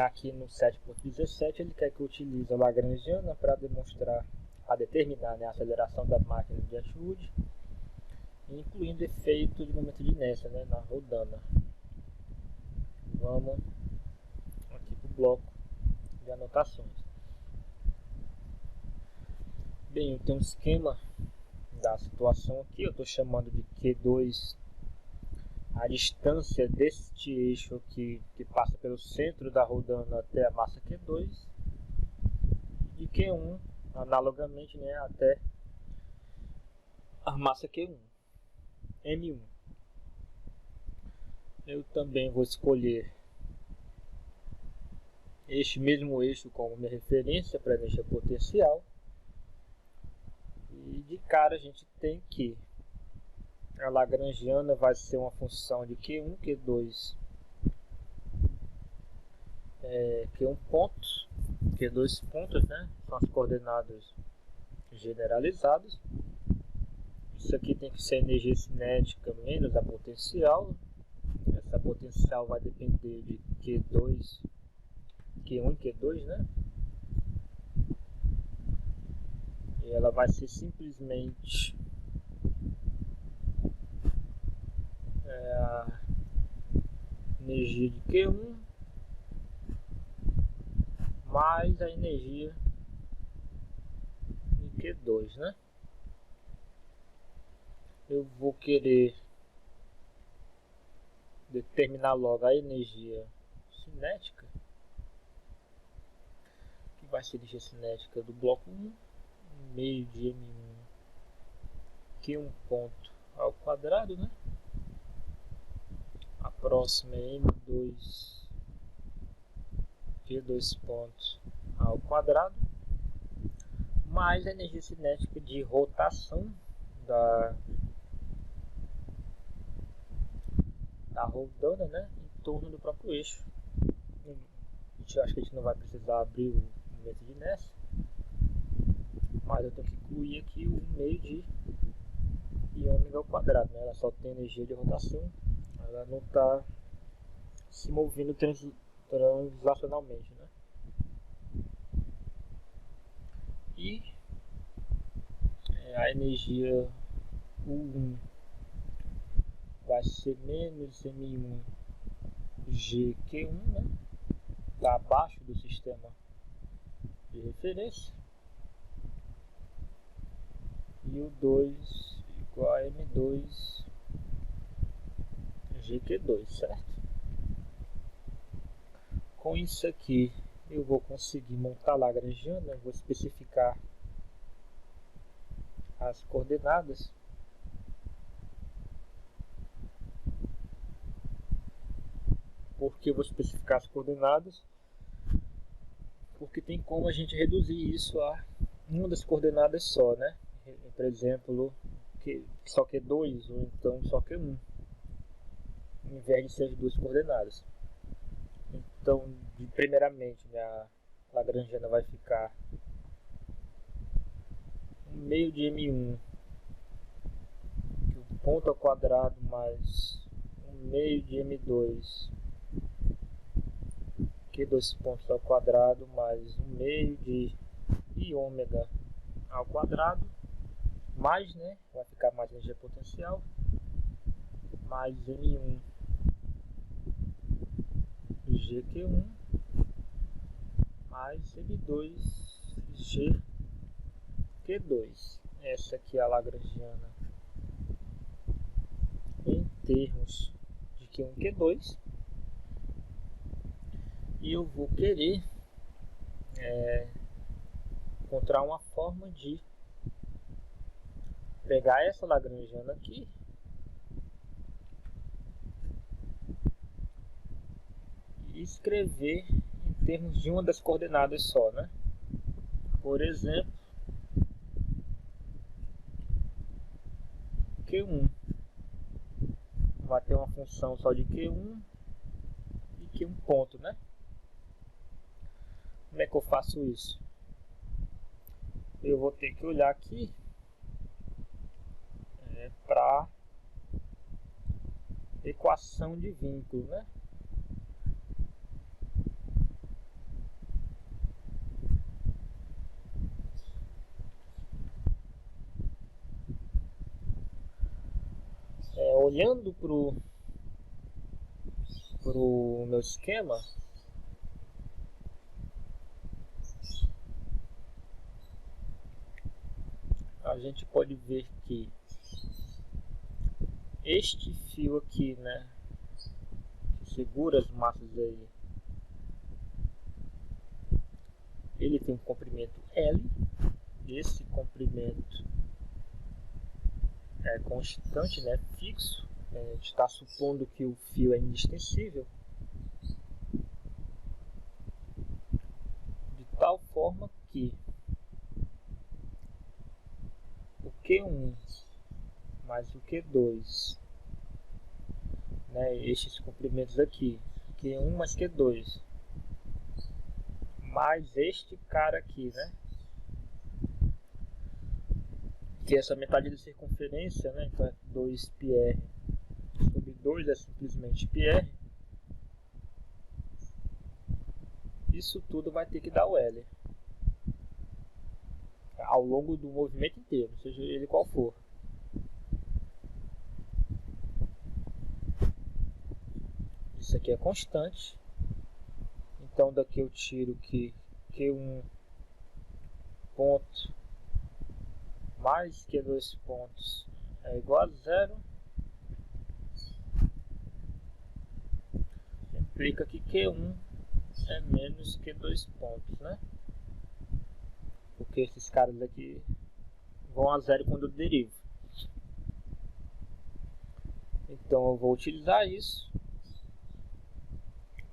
Aqui no 7.17 ele quer que eu utilize a Lagrangiana para determinar, né, a aceleração da máquina de Atwood, incluindo efeito de momento de inércia, né, na rodana. Vamos aqui para o bloco de anotações. Bem, eu tenho um esquema da situação aqui. Eu estou chamando de Q2 a distância deste eixo aqui que passa pelo centro da rodana até a massa Q2, e de Q1 analogamente, né, até a massa Q1, M1. Eu também vou escolher este mesmo eixo como minha referência para a energia potencial, e de cara a gente tem que a Lagrangiana vai ser uma função de Q1, Q2, Q1 pontos, Q2 pontos, né? São as coordenadas generalizadas. Isso aqui tem que ser a energia cinética menos a potencial. Essa potencial vai depender de Q2, Q1 e Q2, né? E ela vai ser simplesmente a energia de Q1 mais a energia de Q2, né? Eu vou querer determinar logo a energia cinética, que vai ser a energia cinética do bloco 1, meio de M1 Q1 ponto ao quadrado, né? A próxima é M2 Q2 pontos ao quadrado, mais a energia cinética de rotação da rodana, né, em torno do próprio eixo. Acho que a gente não vai precisar abrir o momento de inércia, mas eu tenho que incluir aqui o meio de ômega ao quadrado, né? Ela só tem energia de rotação, ela não está se movendo translacionalmente, né? E a energia U1 vai ser menos M1 GQ1, né? Está abaixo do sistema de referência, e o 2 igual a M2 GQ2, certo? Com isso aqui eu vou conseguir montar a Lagrangiana, vou especificar as coordenadas. Por que eu vou especificar as coordenadas? Porque tem como a gente reduzir isso a uma das coordenadas só, né? Por exemplo, só Q2 ou então só Q1, em vez de ser as duas coordenadas. Então, primeiramente, minha Lagrangiana vai ficar meio de M1, que o ponto ao quadrado, mais meio de M2, Q2 pontos ao quadrado, mais meio de I ômega ao quadrado, mais, né, vai ficar mais energia potencial, mais M1 GQ1 mais M2 GQ2. Essa aqui é a Lagrangiana em termos de Q1 e Q2. E eu vou querer encontrar uma forma de pegar essa Lagrangiana aqui e escrever em termos de uma das coordenadas só, né? Por exemplo, Q1 vai ter uma função só de Q1 e Q1 ponto, né? Como é que eu faço isso? Eu vou ter que olhar aqui para equação de vínculo, né? olhando pro meu esquema, a gente pode ver que este fio aqui, né, que segura as massas aí, ele tem um comprimento L. Esse comprimento é constante, né, fixo. A gente está supondo que o fio é inextensível, de tal forma que o Q1 mais o Q2, né, estes comprimentos aqui, Q1 mais Q2, mais este cara aqui, né, que essa metade de circunferência, né, então é 2πr sobre 2 é simplesmente πr. Isso tudo vai ter que dar o L ao longo do movimento inteiro, seja ele qual for. Isso aqui é constante, então daqui eu tiro que Q1 ponto mais Q2 pontos é igual a zero. Implica que Q1 é menos Q2 pontos, né? Porque esses caras aqui vão a zero quando eu derivo. Então eu vou utilizar isso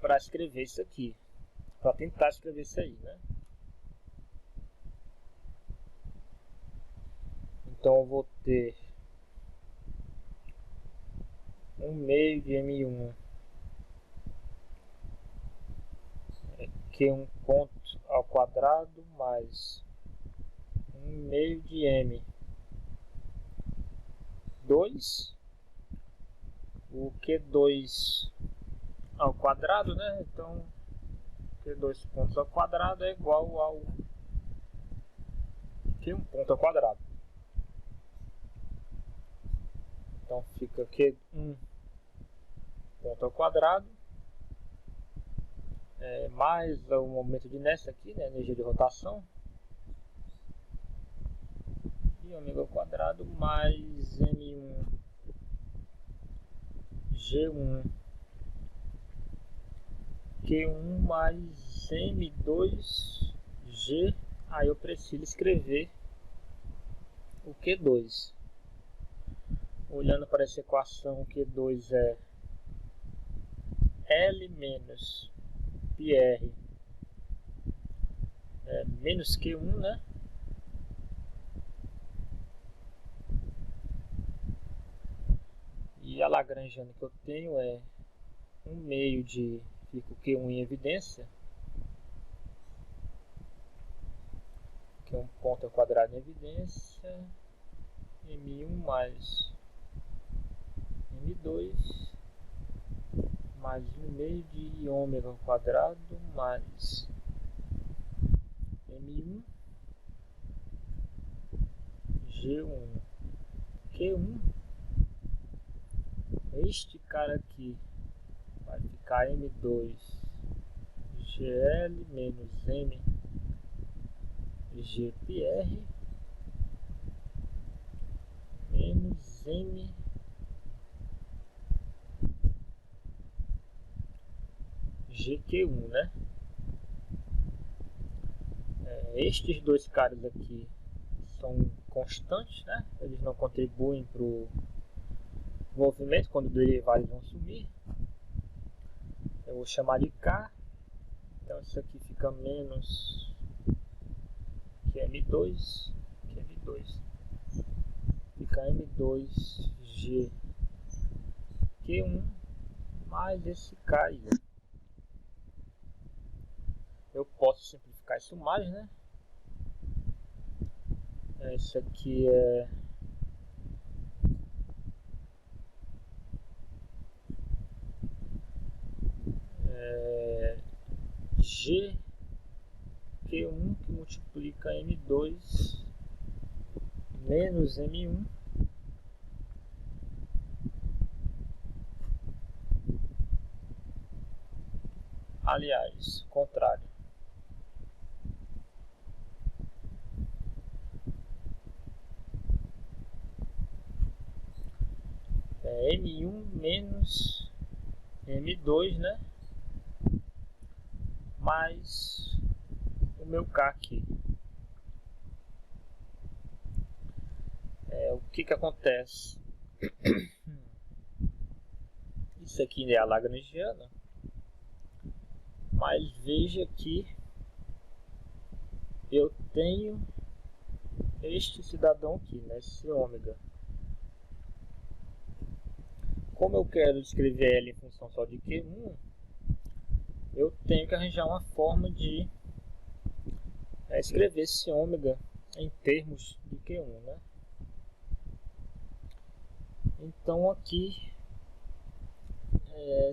para escrever isso aqui, para tentar escrever isso aí, né? Então eu vou ter 1/2 de M1 Q1 ponto ao quadrado mais 1/2 de M2, o Q2 ao quadrado, né? Então Q2 pontos ao quadrado é igual ao Q1 ponto ao quadrado. Então fica Q1 ponto ao quadrado mais o momento de inércia aqui, né, energia de rotação, e ômega ao quadrado mais M1 G1 Q1 mais M2 G. Aí eu preciso escrever o Q2. Olhando para essa equação, o Q2 é L menos πr menos Q1, né? E a lagrangiana que eu tenho é 1/2 de, fica o Q1 em evidência, Q1 ponto ao quadrado em evidência, M1 mais M2 mais 1/2 de ômega ao quadrado mais M1 G1 Q1. Este cara aqui vai ficar M2 GL menos M GPR menos M GQ1, né? Estes dois caras aqui são constantes, né? Eles não contribuem para o movimento, quando derivar eles vão sumir. Eu vou chamar de K. Então isso aqui fica menos que M2, fica M2G Q1 mais esse K aí. Eu posso simplificar isso mais, né? Isso aqui é G Q1 que multiplica M2 menos M1 aliás, contrário. É M1 menos M2, né? Mais o meu K aqui. O que acontece? Isso aqui é a lagrangiana, mas veja que eu tenho este cidadão aqui, né, esse ômega. Como eu quero escrever L em função só de Q1, eu tenho que arranjar uma forma de escrever esse ômega em termos de Q1, né? Então aqui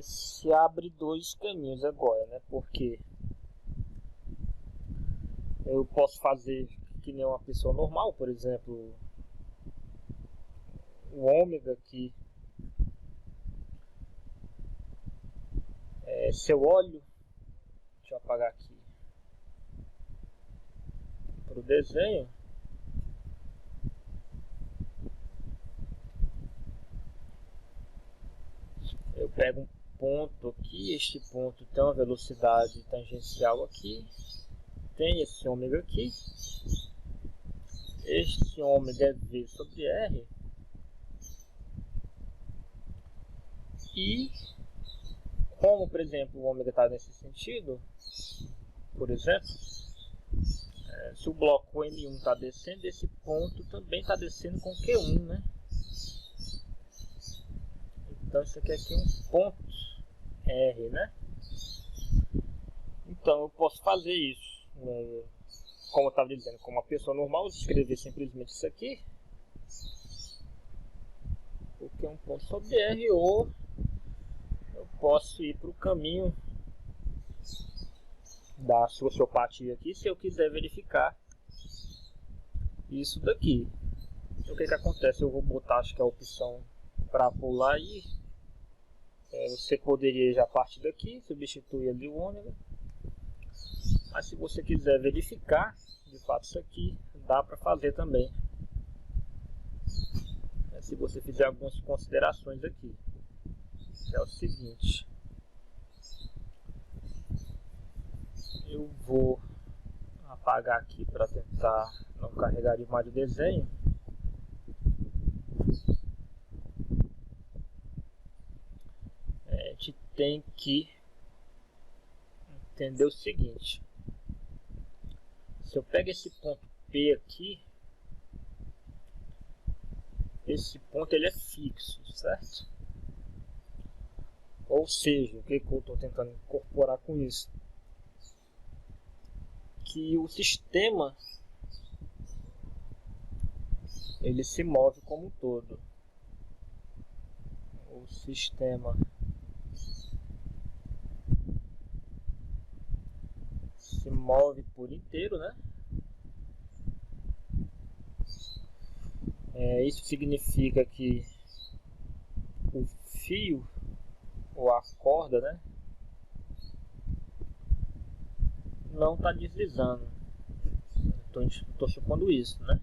se abre dois caminhos agora, né? Porque eu posso fazer que nem uma pessoa normal, por exemplo, o ômega aqui. Se eu olho, deixa eu apagar aqui para o desenho, eu pego um ponto aqui, este ponto tem uma velocidade tangencial aqui, tem esse ômega aqui, este ômega é V sobre R, e como, por exemplo, o ômega está nesse sentido, por exemplo, se o bloco M1 está descendo, esse ponto também está descendo com Q1, né? Então isso aqui é um ponto R, né? Então eu posso fazer isso, como eu estava dizendo, como uma pessoa normal, escrever simplesmente isso aqui, porque é um ponto sobre R, ou eu posso ir para o caminho da sociopatia aqui, se eu quiser verificar isso daqui. Então, o que acontece? Eu vou botar, acho que a opção para pular aí. Você poderia já partir daqui, substituir ali o ômega. Mas se você quiser verificar, de fato isso aqui dá para fazer também. Se você fizer algumas considerações aqui. É o seguinte. Eu vou apagar aqui para tentar não carregar demais o desenho. A gente tem que entender o seguinte. Se eu pego esse ponto P aqui, esse ponto ele é fixo, certo? Ou seja, o que eu estou tentando incorporar com isso? Que o sistema ele se move como um todo. O sistema se move por inteiro, né? Isso significa que o fio ou a corda, né, não está deslizando. Estou supondo isso, né?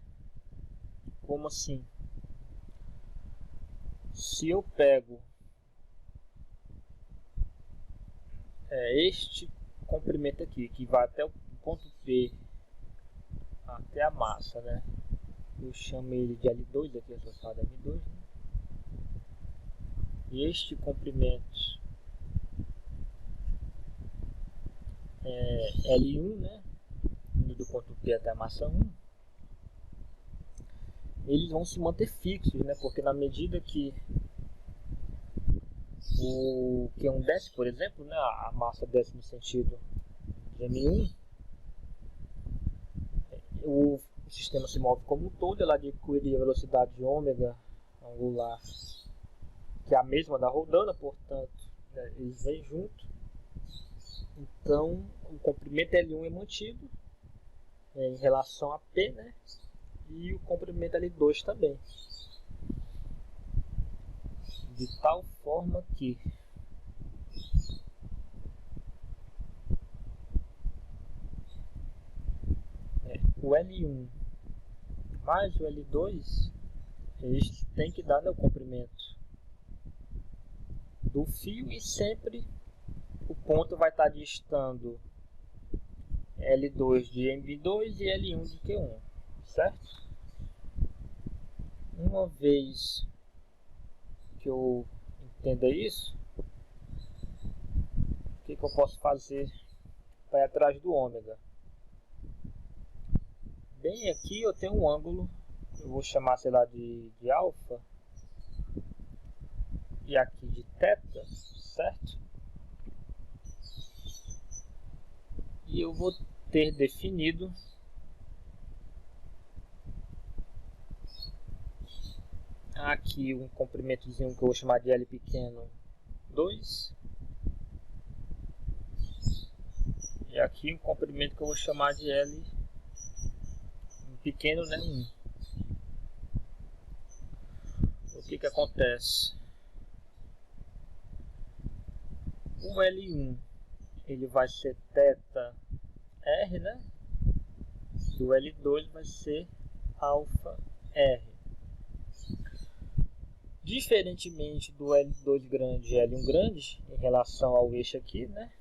Como assim? Se eu pego este comprimento aqui, que vai até o ponto P, até a massa, né? Eu chamo ele de L2, aqui associado a M2, né? E este comprimento L1, né? Indo do ponto P até a massa 1, eles vão se manter fixos, né? Porque na medida que o Q1 desce, por exemplo, né? A massa desce no sentido de M1, o sistema se move como um todo, ela adquire a velocidade de ômega angular, que é a mesma da rodana, portanto, né, eles vêm junto. Então, o comprimento L1 é mantido em relação a P, né? E o comprimento L2 também. De tal forma que o L1 mais o L2, eles têm que dar, né, o comprimento do fio, e sempre o ponto vai estar distando L2 de M2 e L1 de Q1, certo? Uma vez que eu entenda isso, o que eu posso fazer para ir atrás do ômega? Bem aqui eu tenho um ângulo, eu vou chamar, sei lá, de alfa, e aqui de θ, certo? E eu vou ter definido aqui um comprimentozinho que eu vou chamar de L pequeno 2, e aqui um comprimento que eu vou chamar de L pequeno, né, 1. O que acontece? O L1 ele vai ser θ R, né? E o L2 vai ser alfa R. Diferentemente do L2 grande e L1 grande, em relação ao eixo aqui, né?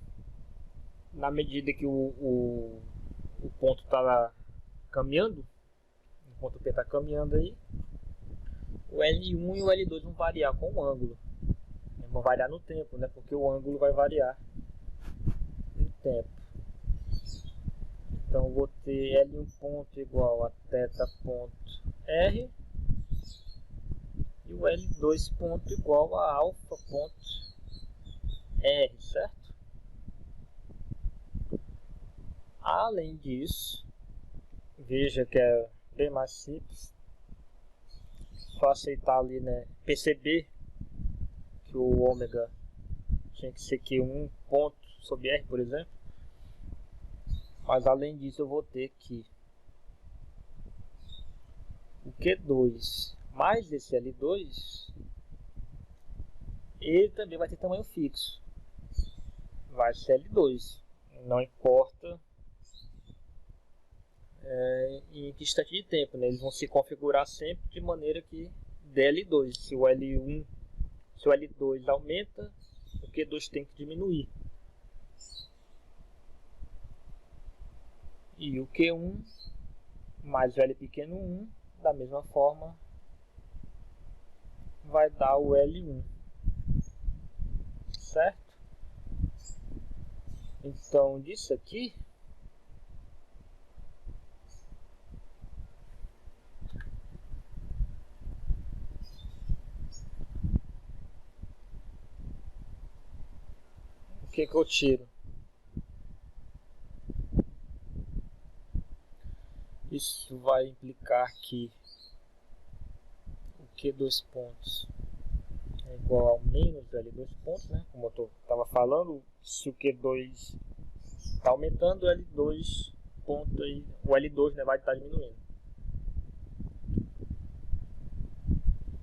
Na medida que o ponto está caminhando, o ponto P está caminhando aí, o L1 e o L2 vão variar com o ângulo. Vão variar no tempo, né? Porque o ângulo vai variar no tempo. Então eu vou ter L1 ponto igual a θ ponto R e o L2 ponto igual a alfa ponto R, certo? Além disso, veja que é bem mais simples, só aceitar ali, né? Perceber que o ômega tinha que ser Q1 ponto sobre R, por exemplo. Mas além disso eu vou ter que o Q2 mais esse L2, ele também vai ter tamanho fixo. Vai ser L2. Não importa em que instante de tempo, né? Eles vão se configurar sempre de maneira que dê L2. Se o L2 aumenta, o Q2 tem que diminuir. E o Q1 mais o L pequeno 1, da mesma forma, vai dar o L1, certo? Então, disso aqui, o que eu tiro? Isso vai implicar que o Q2 pontos é igual ao menos L2 pontos, né? Como eu estava falando, se o Q2 está aumentando, o L2 ponto aí, o L2, né, vai estar diminuindo.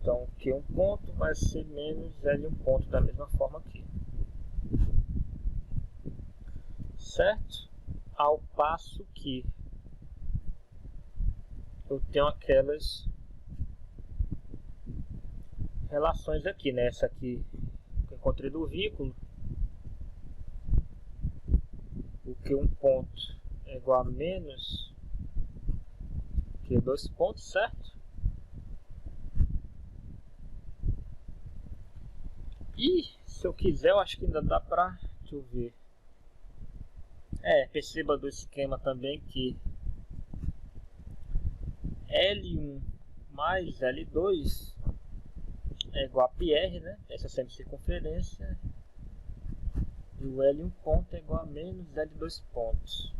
Então Q1 ponto vai ser menos L1 ponto da mesma forma aqui, certo? Ao passo que eu tenho aquelas relações aqui, né? Essa aqui que eu encontrei do vínculo, o Q1 ponto é igual a menos Q2 pontos, certo? E se eu quiser, eu acho que ainda dá pra, deixa eu ver, perceba do esquema também que L1 mais L2 é igual a πr, né? Essa é sempre circunferência. E o L1 ponto é igual a menos L2 pontos.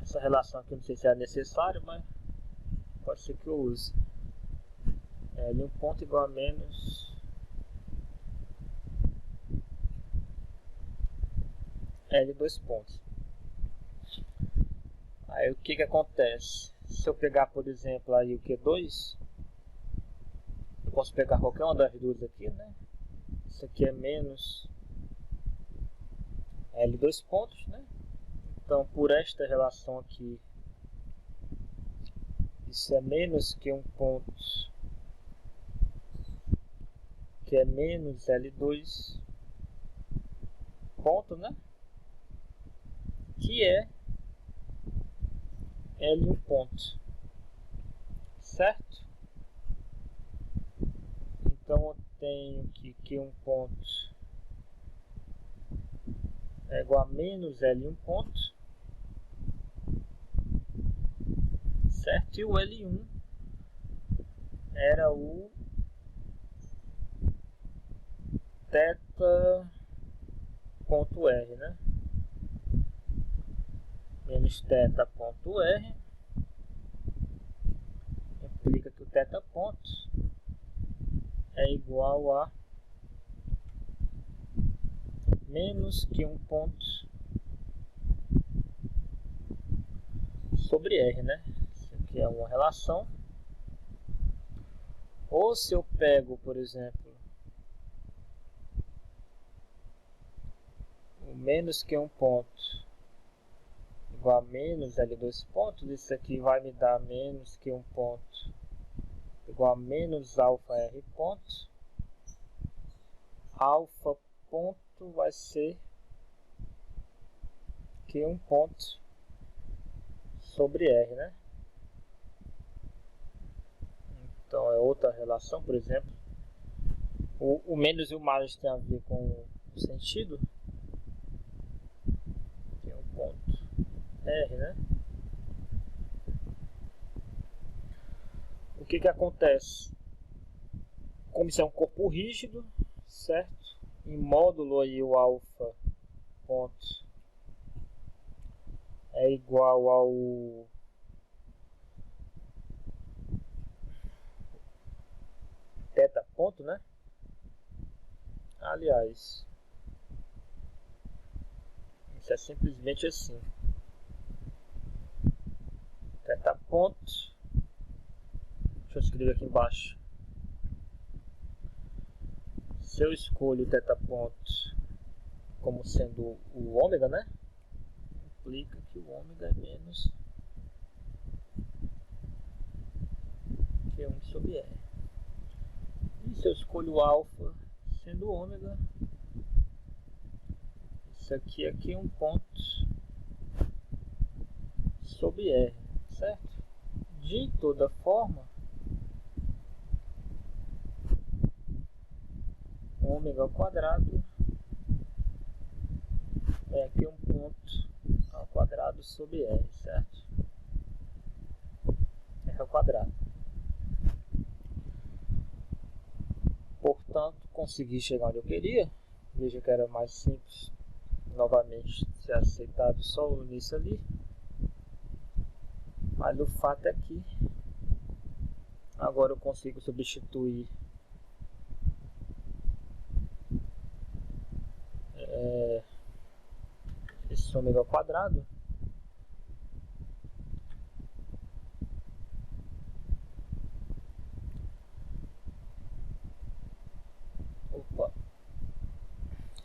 Essa relação aqui eu não sei se é necessário, mas pode ser que eu use. L1 ponto igual a menos L2 pontos. Aí o que acontece? Se eu pegar, por exemplo, aí o Q2, eu posso pegar qualquer uma das duas aqui, né? Isso aqui é menos L2 pontos, né? Então, por esta relação aqui, Isso é menos que um ponto que é menos L2 ponto, né? Que é L1 ponto, certo? Então eu tenho que Q1 ponto é igual a menos L1 ponto, certo? E o L1 era o θ ponto R, né? Menos θ ponto R implica que o θ ponto é igual a menos que um ponto sobre R, né? Isso aqui é uma relação. Ou se eu pego, por exemplo, o menos que um ponto igual a menos L2 pontos, isso aqui vai me dar menos que um ponto igual a menos alfa R ponto. Alfa ponto vai ser que um ponto sobre R, né? Então é outra relação, por exemplo. O menos e o mais tem a ver com o sentido. Tem um ponto R, né? O que que acontece? Como isso é um corpo rígido, certo? Em módulo aí o alfa ponto é igual ao θ ponto, né? Aliás, isso é simplesmente assim. Θ ponto, deixa eu escrever aqui embaixo. Se eu escolho o θ ponto como sendo o ômega, né? Implica que o ômega é menos que 1 sobre R. E se eu escolho o alfa sendo ômega, isso aqui é aqui um ponto sobre R, certo? De toda forma, ômega ao quadrado é aqui um ponto ao quadrado sobre R, certo? R ao quadrado. Portanto, consegui chegar onde eu queria. Veja que era mais simples novamente ser aceitado só o início ali. Mas o fato é que agora eu consigo substituir esse ômega ao quadrado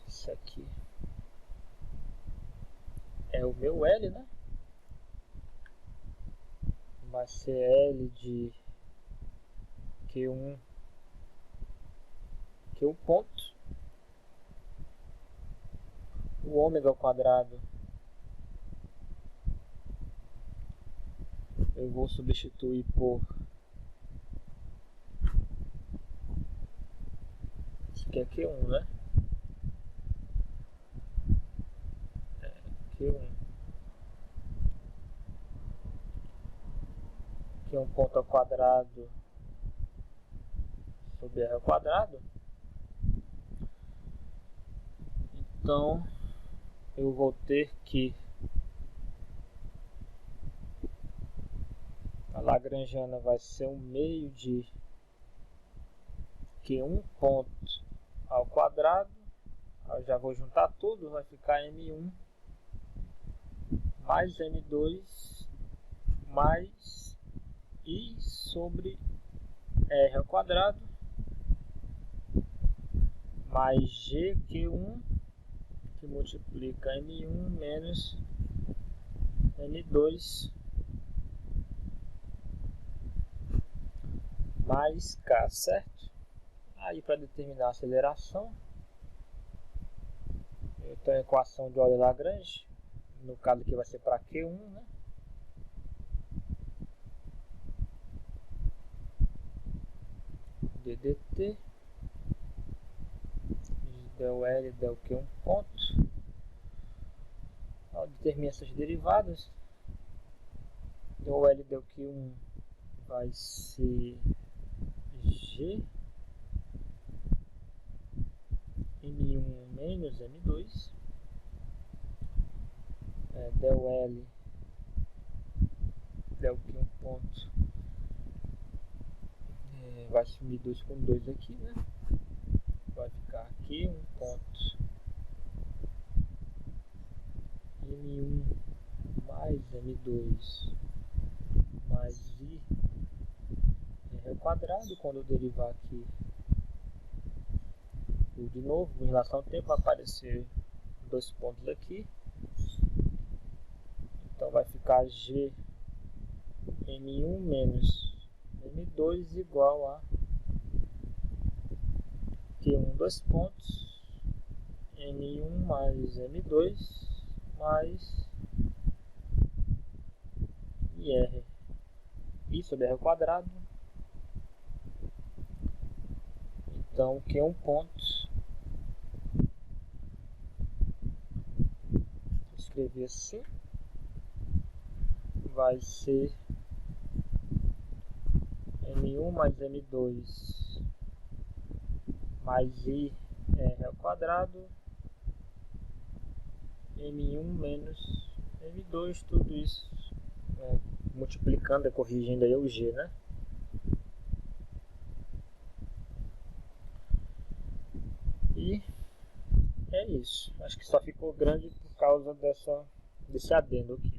isso aqui é o meu L, né? Vai ser L de Q1 ponto. O ômega ao quadrado eu vou substituir por isso aqui é Q1, né? Q1 ponto ao quadrado sobre R ao quadrado. Então eu vou ter que a lagrangiana vai ser um meio de Q1 ponto ao quadrado. Eu já vou juntar tudo, vai ficar M1 mais M2 mais I sobre R ao quadrado mais GQ1 que multiplica M1 menos M2 mais K, certo? Aí para determinar a aceleração, eu tenho a equação de Euler-Lagrange, no caso aqui vai ser para Q1, né? ddt del L del Q1 ponto. Ao determinar essas derivadas, del L del Q1 vai ser G M1 menos M2, del L del Q1 ponto, vai sumir 2 com 2 aqui, né? Vai ficar aqui um ponto M1 mais M2 mais I ao quadrado. Quando eu derivar aqui de novo, em relação ao tempo, vai aparecer 2 pontos aqui. Então vai ficar G M1 menos M2 igual a Q1 2 pontos M1 mais M2 mais IR, I sobre R ao quadrado. Então Q1 pontos, vou escrever assim, vai ser M1 mais M2 mais IR ao quadrado M1 menos M2, tudo isso multiplicando, corrigindo aí o G, né? E é isso. Acho que só ficou grande por causa desse adendo aqui.